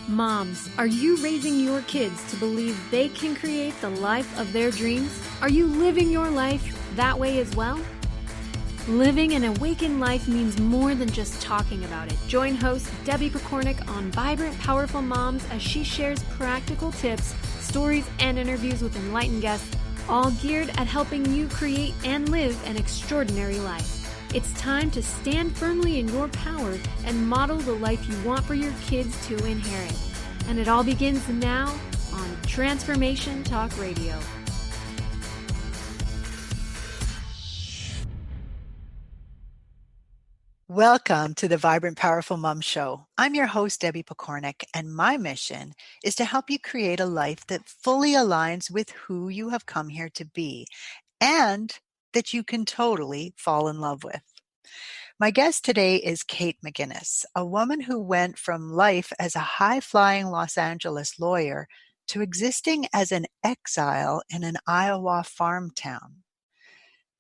Moms, are you raising your kids to believe they can create the life of their dreams? Are you living your life that way as well? Living an awakened life means more than just talking about it. Join host Debbie Pokornik on Vibrant, Powerful Moms as she shares practical tips, stories, and interviews with enlightened guests, all geared at helping you create and live an extraordinary life. It's time to stand firmly in your power and model the life you want for your kids to inherit. And it all begins now on Transformation Talk Radio. Welcome to the Vibrant, Powerful Mom Show. I'm your host, Debbie Pokornik, and my mission is to help you create a life that fully aligns with who you have come here to be and that you can totally fall in love with. My guest today is Kate McGuinness, a woman who went from life as a high-flying Los Angeles lawyer to existing as an exile in an Iowa farm town.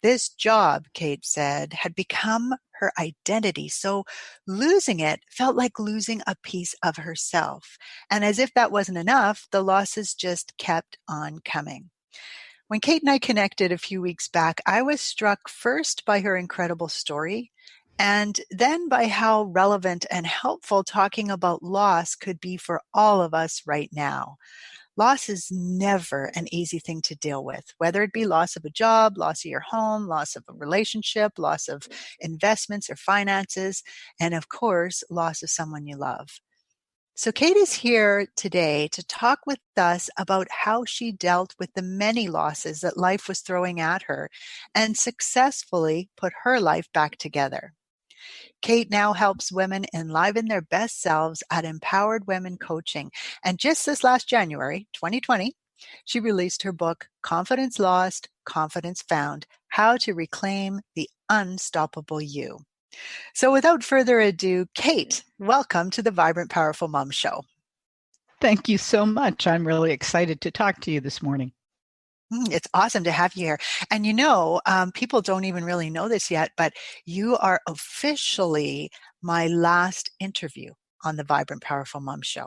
This job, Kate said, had become her identity, so losing it felt like losing a piece of herself. And as if that wasn't enough, the losses just kept on coming. When Kate and I connected a few weeks back, I was struck first by her incredible story, and then by how relevant and helpful talking about loss could be for all of us right now. Loss is never an easy thing to deal with, whether it be loss of a job, loss of your home, loss of a relationship, loss of investments or finances, and of course, loss of someone you love. So Kate is here today to talk with us about how she dealt with the many losses that life was throwing at her and successfully put her life back together. Kate now helps women enliven their best selves at Empowered Women Coaching. And just this last January, 2020, she released her book, Confidence Lost, Confidence Found: How to Reclaim the Unstoppable You. So without further ado, Kate, welcome to the Vibrant, Powerful Mom Show. Thank you so much. I'm really excited to talk to you this morning. It's awesome to have you here. And you know, people don't even really know this yet, but you are officially my last interview on the Vibrant, Powerful Mom Show.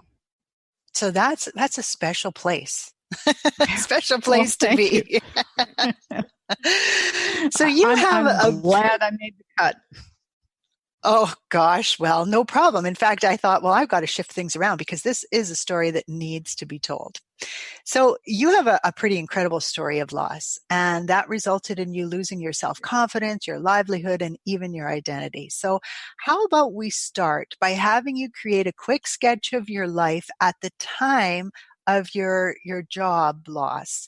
So that's a special place. Special place to be. So I'm glad I made the cut. Oh gosh, well, no problem. In fact, I thought, well, I've got to shift things around because this is a story that needs to be told. So you have a pretty incredible story of loss, and that resulted in you losing your self-confidence, your livelihood, and even your identity. So how about we start by having you create a quick sketch of your life at the time of your job loss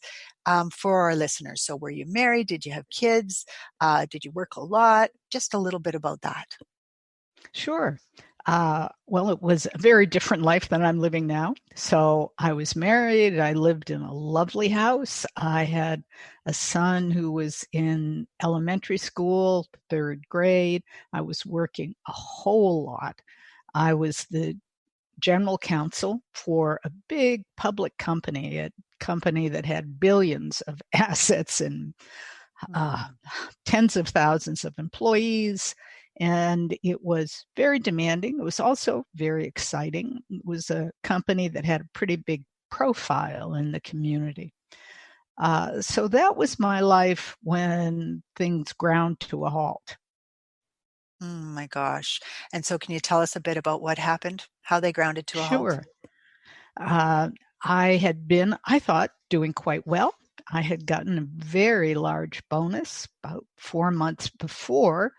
for our listeners. So were you married? Did you have kids? Did you work a lot? Just a little bit about that. Sure. Well, it was a very different life than I'm living now. So I was married. I lived in a lovely house. I had a son who was in elementary school, third grade. I was working a whole lot. I was the general counsel for a big public company, a company that had billions of assets and tens of thousands of employees. And it was very demanding. It was also very exciting. It was a company that had a pretty big profile in the community. So that was my life when things ground to a halt. Oh my gosh. And so can you tell us a bit about what happened, how they grounded to a halt? Sure. I had been, I thought, doing quite well. I had gotten a very large bonus about 4 months before.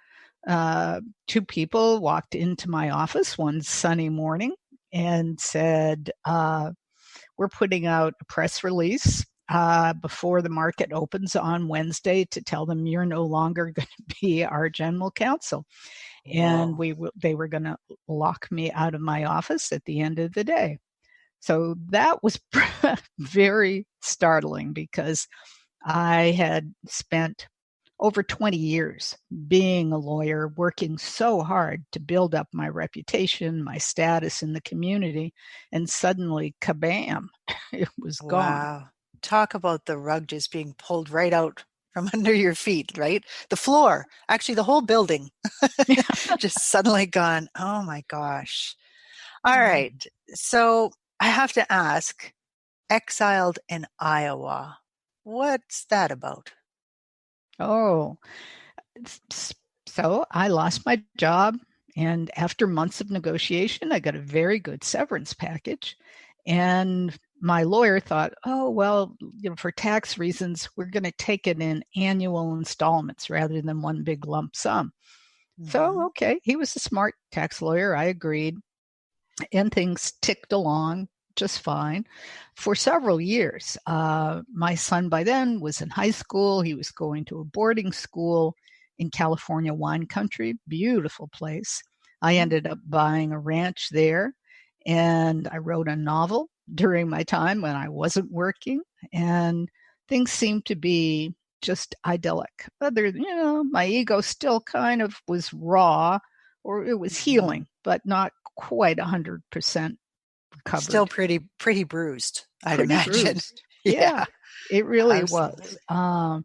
Two people walked into my office one sunny morning and said, we're putting out a press release before the market opens on Wednesday to tell them you're no longer going to be our general counsel. And they were going to lock me out of my office at the end of the day. So that was very startling because I had spent over 20 years being a lawyer, working so hard to build up my reputation, my status in the community, and suddenly, kabam, it was gone. Wow. Talk about the rug just being pulled right out from under your feet, right? The floor, actually the whole building, just suddenly gone. Oh my gosh. All right. So I have to ask, exiled in Iowa, what's that about? Oh, so I lost my job. And after months of negotiation, I got a very good severance package. And my lawyer thought, oh, well, for tax reasons, we're going to take it in annual installments rather than one big lump sum. So, Hmm. okay, he was a smart tax lawyer. I agreed. And things ticked along just fine for several years. My son by then was in high school. He was going to a boarding school in California wine country, beautiful place. I ended up buying a ranch there, and I wrote a novel during my time when I wasn't working, and things seemed to be just idyllic. Other, my ego still kind of was raw, or it was Hmm. healing, but not quite 100% Still recovered. pretty bruised, I'd Pretty imagine. bruised. Yeah, Yeah, it really was. absolutely.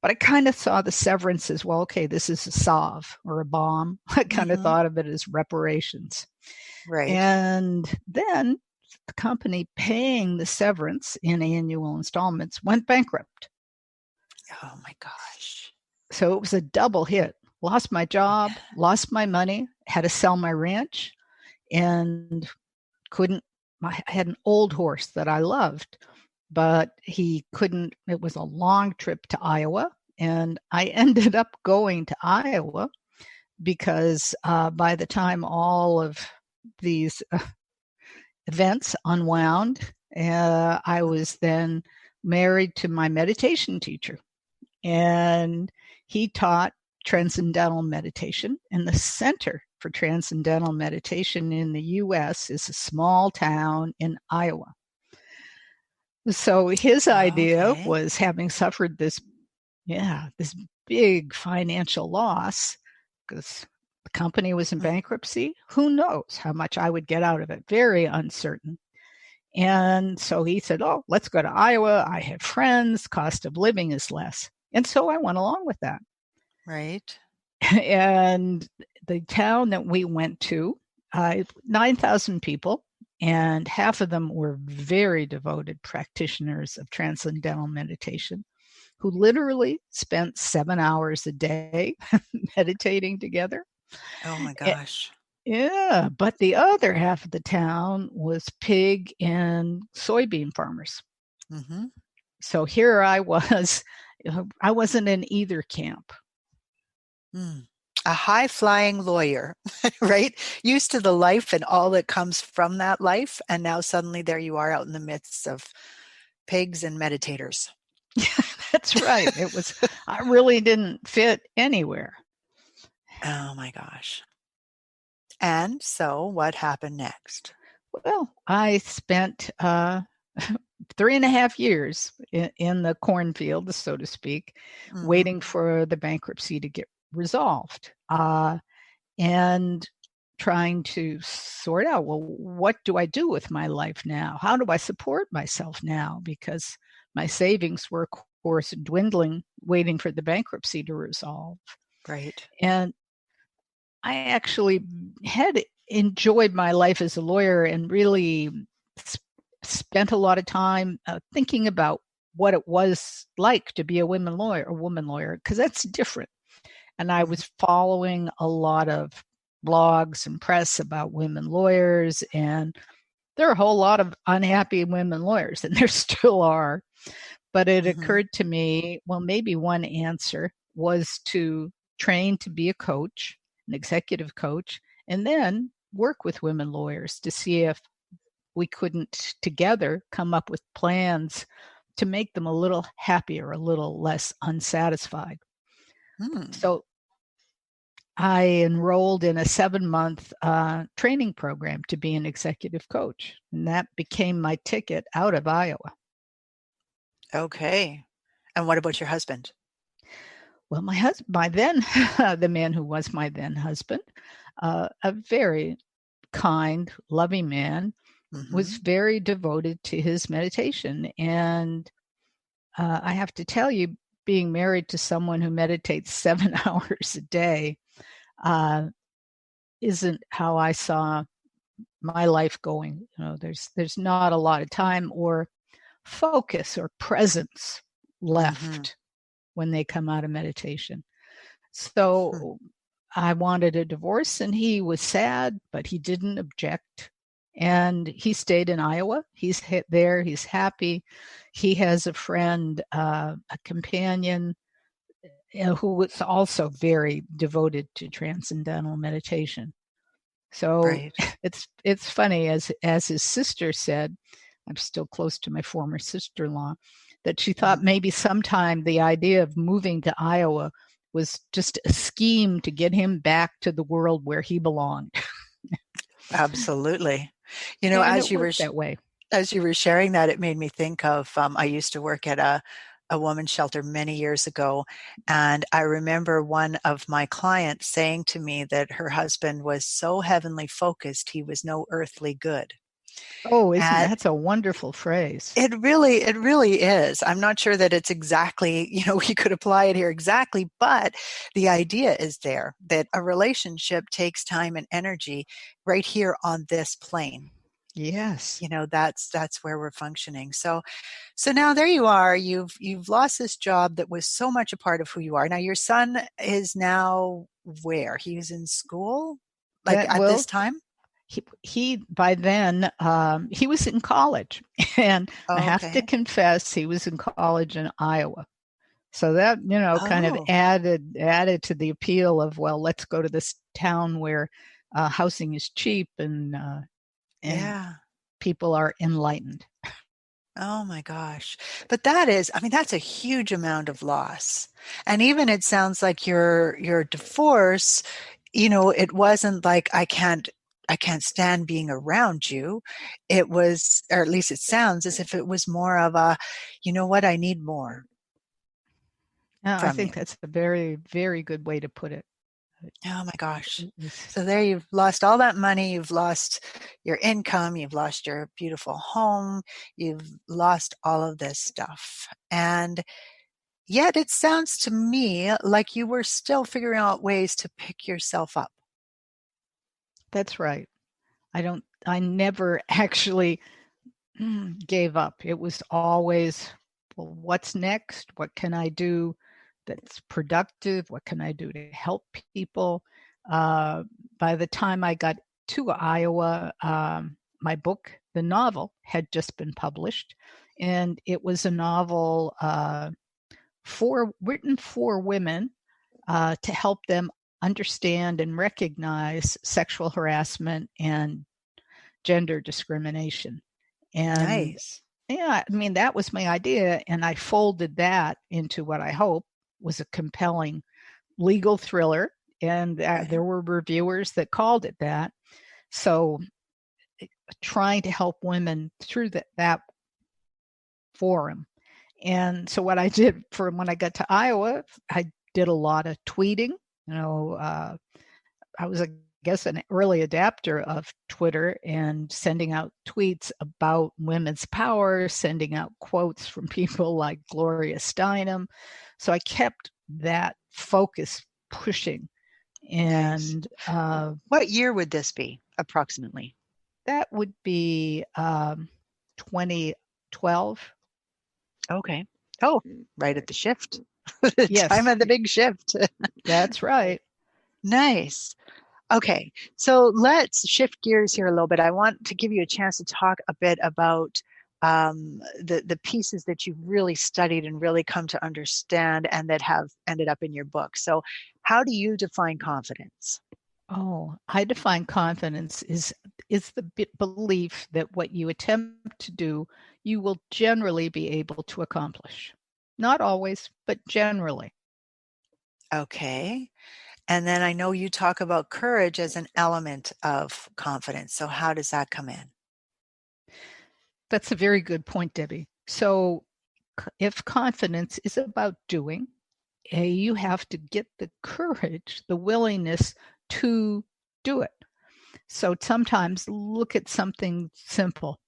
But I kind of saw the severance as well. Okay, this is a salve or a bomb. I kind of Hmm. thought of it as reparations. Right. And then the company paying the severance in annual installments went bankrupt. Oh my gosh. So it was a double hit. Lost my Yeah. job, lost my money, had to sell my ranch, and couldn't. I had an old horse that I loved, but he couldn't. It was a long trip to Iowa, and I ended up going to Iowa because by the time all of these events unwound, I was then married to my meditation teacher, and he taught transcendental meditation. And the Center for Transcendental Meditation in the US is a small town in Iowa. So his idea Okay. was, having suffered this big financial loss because the company was in Mm. bankruptcy. Who knows how much I would get out of it? Very uncertain. And so he said, oh, let's go to Iowa. I have friends. Cost of living is less. And so I went along with that. Right. And the town that we went to, 9,000 people, and half of them were very devoted practitioners of transcendental meditation who literally spent 7 hours a day meditating together. Oh my Eh, gosh. Yeah, but the other half of the town was pig and soybean farmers. Hmm. So here I was, I wasn't in either camp. Mm. A high flying lawyer, right? Used to the life and all that comes from that life. And now suddenly there you are out in the midst of pigs and meditators. That's right. I really didn't fit anywhere. Oh my gosh. And so what happened next? Well, I spent 3.5 years in the cornfield, so to speak, Hmm. waiting for the bankruptcy to get resolved. And trying to sort out, well, what do I do with my life now? How do I support myself now? Because my savings were, of course, dwindling, waiting for the bankruptcy to resolve. Right. And I actually had enjoyed my life as a lawyer and really spent a lot of time thinking about what it was like to be a woman lawyer, because that's different. And I Hmm. was following a lot of blogs and press about women lawyers, and there are a whole lot of unhappy women lawyers, and there still are. But it Hmm. occurred to me, well, maybe one answer was to train to be a coach, an executive coach, and then work with women lawyers to see if we couldn't together come up with plans to make them a little happier, a little less unsatisfied. Hmm. So I enrolled in a 7-month training program to be an executive coach, and that became my ticket out of Iowa. Okay. And what about your husband? Well, my husband, my then, the man who was my then husband, a very kind, loving man, was Hmm. very devoted to his meditation. And I have to tell you, being married to someone who meditates 7 hours a day uh, isn't how I saw my life going. There's not a lot of time or focus or presence left when they come out of meditation. So I wanted a divorce, and he was sad, but he didn't object. And he stayed in Iowa. He's there. He's happy. He has a friend, a companion, who was also very devoted to transcendental meditation. So Right. it's funny, as his sister said, I'm still close to my former sister-in-law, that she thought maybe sometime the idea of moving to Iowa was just a scheme to get him back to the world where he belonged. Absolutely. You know, And it worked that way. as you were sharing that, it made me think of, I used to work at a woman's shelter many years ago. And I remember one of my clients saying to me that her husband was so heavenly focused, he was no earthly good. Oh, And that's a wonderful phrase. it really is. I'm not sure that it's exactly, we could apply it here exactly, but the idea is there that a relationship takes time and energy right here on this plane. Yes. That's where we're functioning. So now there you are. You've lost this job that was so much a part of who you are. Now your son is now where? He's in school, like at this Well, time? he by then, he was in college, and I Oh, have to okay. confess, he was in college in Iowa. So that, kind of Oh, added to the appeal of, well, let's go to this town where housing is cheap and yeah. people are enlightened. Oh my gosh. But that's a huge amount of loss. And even it sounds like your divorce, it wasn't like I can't stand being around you. It was, or at least it sounds as if it was more of a, you know what, I need more I from you. think that's a very, very good way to put it. Oh my gosh. It was- So there you've lost all that money, you've lost your income, you've lost your beautiful home, you've lost all of this stuff. And yet it sounds to me like you were still figuring out ways to pick yourself up. That's right. I never actually gave up. It was always, well, what's next? What can I do that's productive? What can I do to help people? Uh, by the time I got to Iowa, my book, the novel, had just been published. And it was a novel written for women to help them understand and recognize sexual harassment and gender discrimination. And Nice. yeah, I mean, that was my idea. And I folded that into what I hope was a compelling legal thriller. And Right. there were reviewers that called it that. So trying to help women through that forum. And so what I did for when I got to Iowa, I did a lot of tweeting. I was, I guess, an early adapter of Twitter and sending out tweets about women's power, sending out quotes from people like Gloria Steinem. So I kept that focus pushing. Nice. And What year would this be approximately? that would be 2012. Okay. Oh, right at the shift. The time Yes, of the big shift. that's right. Nice. Okay, so let's shift gears here a little bit. I want to give you a chance to talk a bit about the pieces that you've really studied and really come to understand and that have ended up in your book. So how do you define confidence? Oh, I define confidence is the belief that what you attempt to do, you will generally be able to accomplish. Not always, but generally. Okay. And then I know you talk about courage as an element of confidence. So how does that come in? That's a very good point, Debbie. So if confidence is about doing, you have to get the courage, the willingness to do it. So sometimes look at something simple.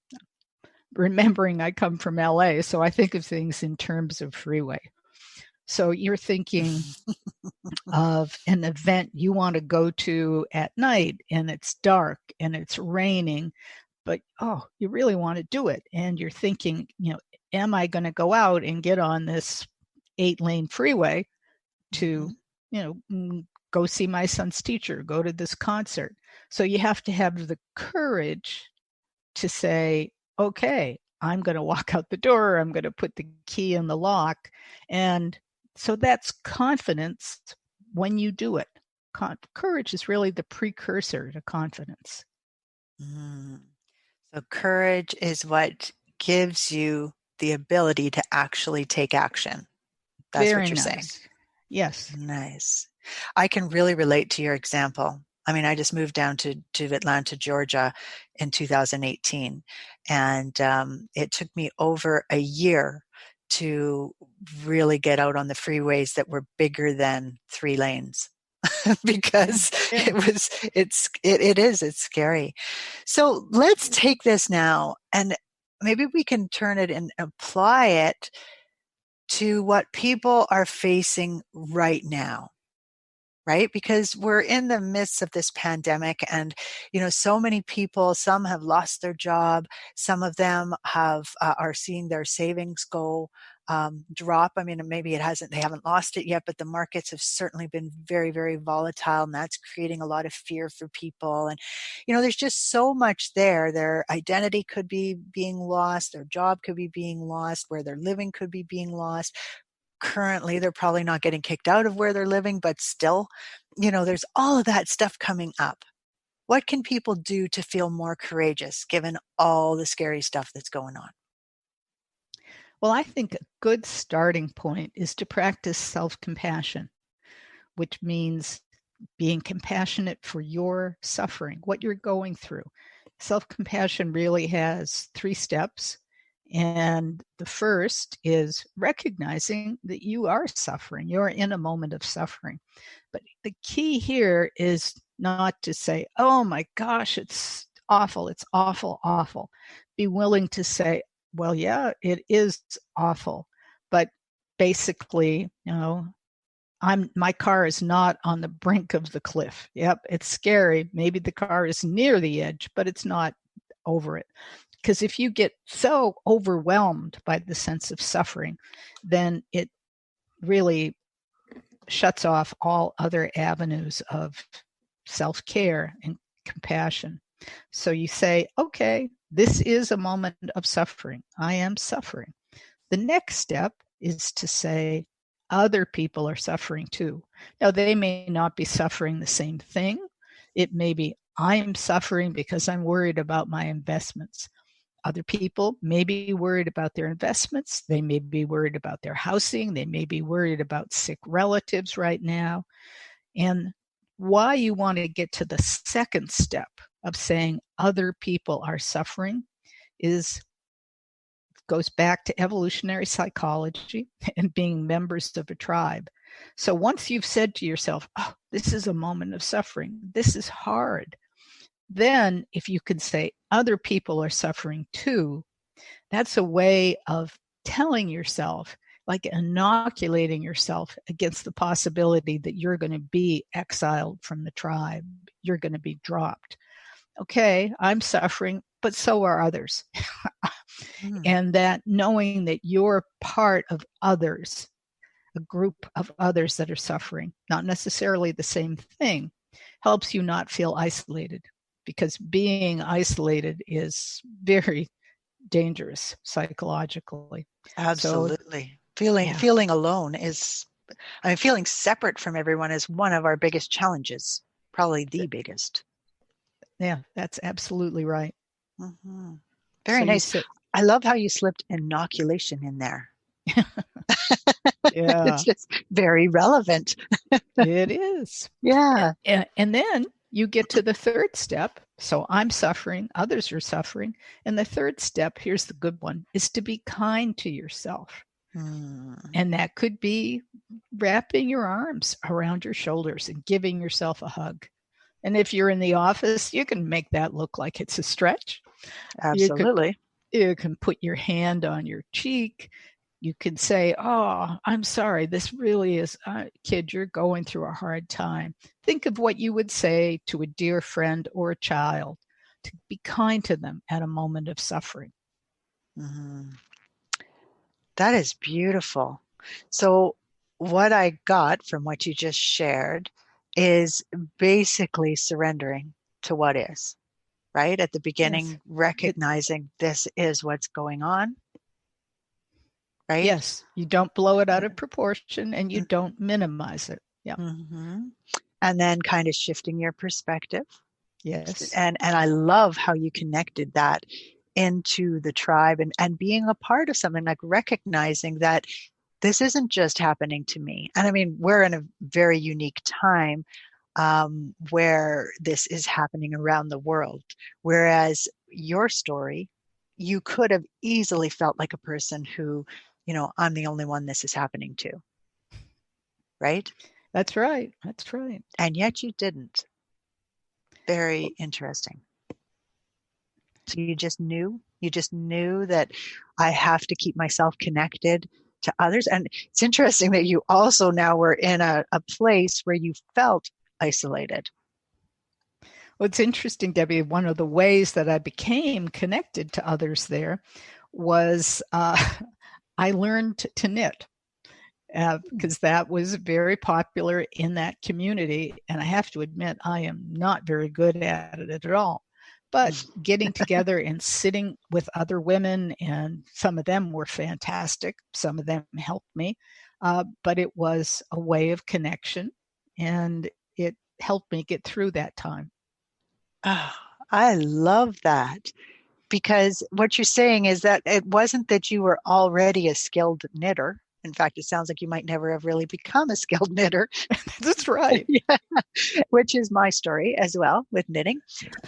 Remembering I come from LA, so I think of things in terms of freeway. So you're thinking of an event you want to go to at night and it's dark and it's raining, but you really want to do it. And you're thinking, am I going to go out and get on this 8-lane freeway to, go see my son's teacher, go to this concert? So you have to have the courage to say, okay, I'm going to walk out the door. I'm going to put the key in the lock. And so that's confidence when you do it. Courage is really the precursor to confidence. So courage is what gives you the ability to actually take action. That's Very what you're nice. saying. Yes. Nice. I can really relate to your example. I mean, I just moved down to Atlanta, Georgia in 2018. And it took me over a year to really get out on the freeways that were bigger than 3 lanes. Because it's scary. So let's take this now and maybe we can turn it and apply it to what people are facing right now. Right? Because we're in the midst of this pandemic and, so many people, some have lost their job. Some of them are seeing their savings go drop. I mean, maybe they haven't lost it yet, but the markets have certainly been very, very volatile, and that's creating a lot of fear for people. And, there's just so much there. Their identity could be being lost. Their job could be being lost. Where they're living could be being lost. Currently, they're probably not getting kicked out of where they're living, but still, there's all of that stuff coming up. What can people do to feel more courageous given all the scary stuff that's going on? Well, I think a good starting point is to practice self-compassion, which means being compassionate for your suffering, what you're going through. Self-compassion really has 3 steps. And the first is recognizing that you are suffering. You're in a moment of suffering. But the key here is not to say, oh my gosh, it's awful. It's awful, awful. Be willing to say, well, yeah, it is awful. But basically, my car is not on the brink of the cliff. Yep, it's scary. Maybe the car is near the edge, but it's not over it. Because if you get so overwhelmed by the sense of suffering, then it really shuts off all other avenues of self-care and compassion. So you say, okay, this is a moment of suffering. I am suffering. The next step is to say, other people are suffering too. Now, they may not be suffering the same thing. It may be, I'm suffering because I'm worried about my investments. Other people may be worried about their investments. They may be worried about their housing. They may be worried about sick relatives right now. And why you want to get to the second step of saying other people are suffering goes back to evolutionary psychology and being members of a tribe. So once you've said to yourself, oh, this is a moment of suffering, this is hard, then if you can say other people are suffering too, that's a way of telling yourself, like inoculating yourself against the possibility that you're going to be exiled from the tribe, you're going to be dropped. Okay, I'm suffering, but so are others. And that knowing that you're part of others, a group of others that are suffering, not necessarily the same thing, helps you not feel isolated. Because being isolated is very dangerous psychologically. Absolutely. Feeling alone feeling separate from everyone is one of our biggest challenges, probably the biggest. Yeah, that's absolutely right. Mm-hmm. Very nice. I love how you slipped inoculation in there. Yeah. It's just very relevant. It is. Yeah. And then you get to the third step. So I'm suffering, others are suffering. And the third step, here's the good one, is to be kind to yourself. And that could be wrapping your arms around your shoulders and giving yourself a hug. And if you're in the office, you can make that look like it's a stretch. Absolutely. You can put your hand on your cheek. You can say, oh, I'm sorry, this really is, kid, you're going through a hard time. Think of what you would say to a dear friend or a child, to be kind to them at a moment of suffering. Mm-hmm. That is beautiful. So, what I got from what you just shared is basically surrendering to what is, right? At the Yes. beginning, recognizing this is what's going on, right? Yes. You don't blow it out of proportion and you don't minimize it. Yeah. Mm-hmm. And then kind of shifting your perspective. Yes. And I love how you connected that into the tribe and being a part of something, like recognizing that this isn't just happening to me. And I mean, we're in a very unique time where this is happening around the world. Whereas your story, you could have easily felt like a person who, I'm the only one this is happening to, right? That's right. That's right. And yet you didn't. Very interesting. So you just knew that I have to keep myself connected to others. And it's interesting that you also now were in a place where you felt isolated. Well, it's interesting, Debbie. One of the ways that I became connected to others there was I learned to knit because that was very popular in that community. And I have to admit, I am not very good at it at all. But getting together and sitting with other women, and some of them were fantastic. Some of them helped me. But it was a way of connection, and it helped me get through that time. Oh, I love that, because what you're saying is that it wasn't that you were already a skilled knitter. In fact, it sounds like you might never have really become a skilled knitter. That's right. Yeah, which is my story as well with knitting.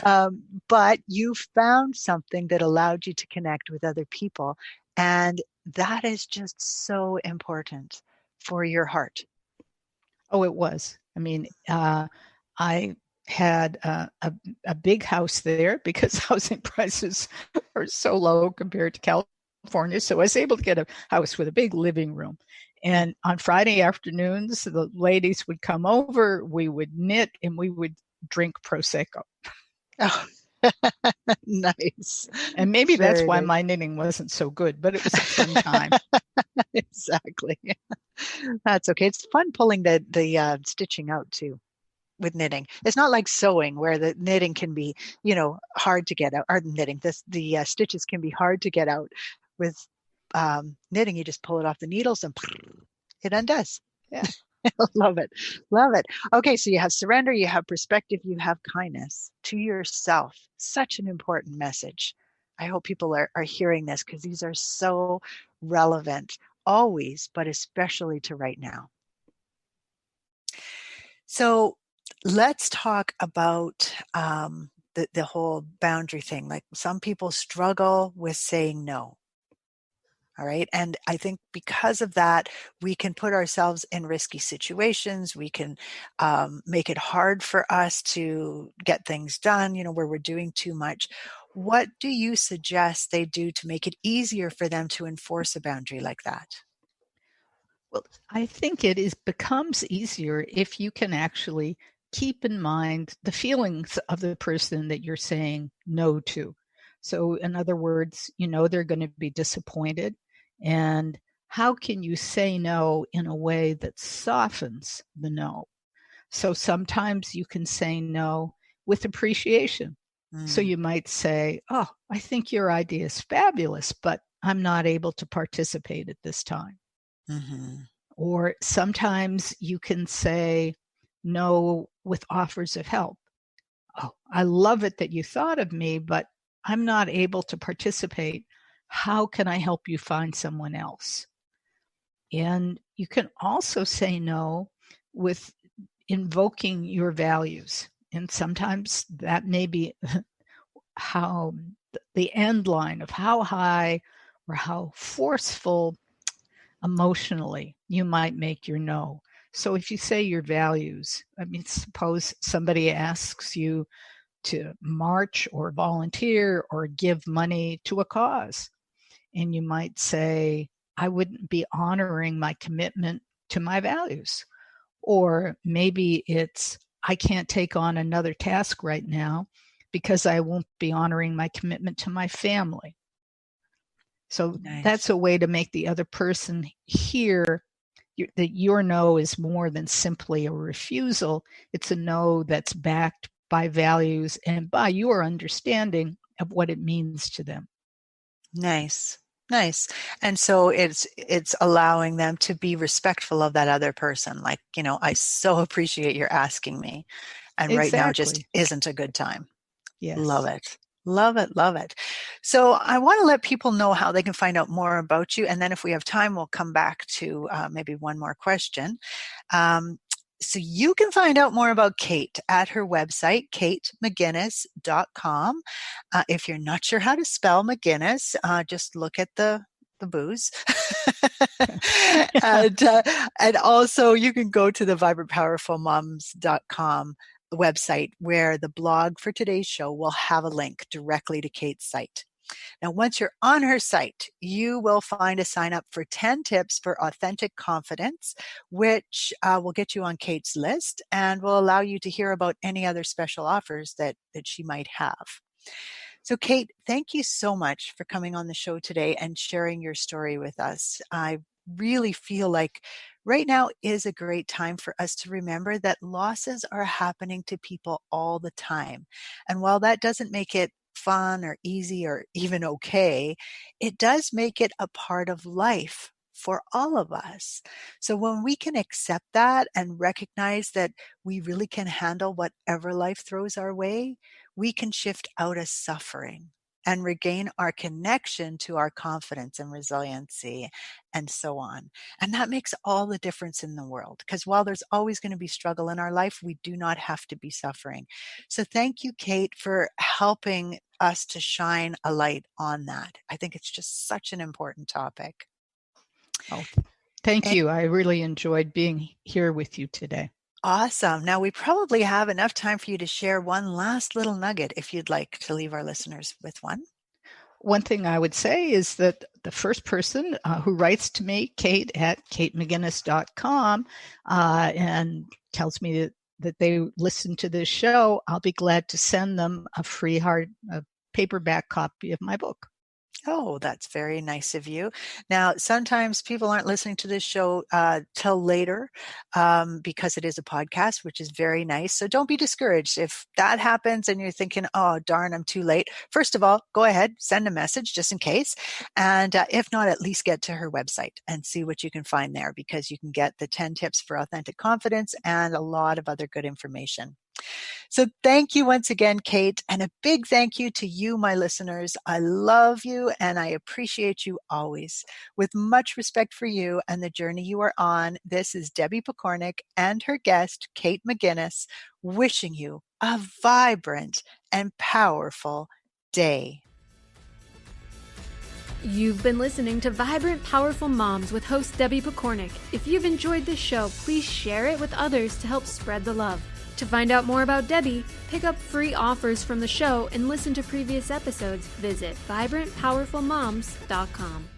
But you found something that allowed you to connect with other people. And that is just so important for your heart. Oh, it was. I mean, I had a big house there because housing prices are so low compared to California. So I was able to get a house with a big living room. And on Friday afternoons, the ladies would come over, we would knit, and we would drink Prosecco. Oh, nice. And maybe that's Very why nice. my knitting wasn't so good, but it was a fun time. Exactly. That's okay. It's fun pulling the stitching out too with knitting. It's not like sewing where the knitting can be, hard to get out. Or knitting, the stitches can be hard to get out. With knitting, you just pull it off the needles and it undoes. Yeah. Love it. Love it. Okay, so you have surrender, you have perspective, you have kindness to yourself. Such an important message. I hope people are hearing this, because these are so relevant always, but especially to right now. So let's talk about the whole boundary thing. Like, some people struggle with saying no. All right. And I think because of that, we can put ourselves in risky situations. We can make it hard for us to get things done, where we're doing too much. What do you suggest they do to make it easier for them to enforce a boundary like that? Well, I think becomes easier if you can actually keep in mind the feelings of the person that you're saying no to. So in other words, they're going to be disappointed. And how can you say no in a way that softens the no? So sometimes you can say no with appreciation. So you might say, oh, I think your idea is fabulous, but I'm not able to participate at this time. Mm-hmm. Or sometimes you can say no with offers of help. Oh, I love it that you thought of me, but I'm not able to participate. How can I help you find someone else? And you can also say no with invoking your values. And sometimes that may be how the end line of how high or how forceful emotionally you might make your no. So if you say your values, I mean, suppose somebody asks you to march or volunteer or give money to a cause. And you might say, I wouldn't be honoring my commitment to my values. Or maybe it's, I can't take on another task right now because I won't be honoring my commitment to my family. So that's Nice. a way to make the other person hear that your no is more than simply a refusal. It's a no that's backed by values and by your understanding of what it means to them. Nice. Nice. And so it's allowing them to be respectful of that other person. Like, I so appreciate your asking me. And right now just Exactly. isn't a good time. Love Yes. it. Love it. Love it. So I want to let people know how they can find out more about you. And then if we have time, we'll come back to maybe one more question. Um, so you can find out more about Kate at her website, katemcguinness.com. If you're not sure how to spell McGuinness, just look at the booze. and also you can go to the vibrantpowerfulmoms.com website where the blog for today's show will have a link directly to Kate's site. Now, once you're on her site, you will find a sign up for 10 tips for authentic confidence, which will get you on Kate's list and will allow you to hear about any other special offers that she might have. So, Kate, thank you so much for coming on the show today and sharing your story with us. I really feel like right now is a great time for us to remember that losses are happening to people all the time. And while that doesn't make it fun or easy or even okay, it does make it a part of life for all of us. So when we can accept that and recognize that we really can handle whatever life throws our way, we can shift out of suffering and regain our connection to our confidence and resiliency and so on. And that makes all the difference in the world, because while there's always going to be struggle in our life, we do not have to be suffering. So thank you, Kate, for helping us to shine a light on that. I think it's just such an important topic. Oh, thank And you. I really enjoyed being here with you today. awesome. Now we probably have enough time for you to share one last little nugget if you'd like to leave our listeners with one. One thing I would say is that the first person who writes to me, Kate at katemcguinness.com, and tells me that they listen to this show, I'll be glad to send them a free paperback copy of my book. Oh, that's very nice of you. Now, sometimes people aren't listening to this show till later because it is a podcast, which is very nice. So don't be discouraged. If that happens and you're thinking, oh, darn, I'm too late. First of all, go ahead, send a message just in case. And if not, at least get to her website and see what you can find there, because you can get the 10 tips for authentic confidence and a lot of other good information. So thank you once again, Kate, and a big thank you to you, my listeners. I love you and I appreciate you always. With much respect for you and the journey you are on, this is Debbie Pokornik and her guest, Kate McGuinness, wishing you a vibrant and powerful day. You've been listening to Vibrant Powerful Moms with host Debbie Pokornik. If you've enjoyed this show, please share it with others to help spread the love. To find out more about Debbie, pick up free offers from the show, and listen to previous episodes, visit vibrantpowerfulmoms.com.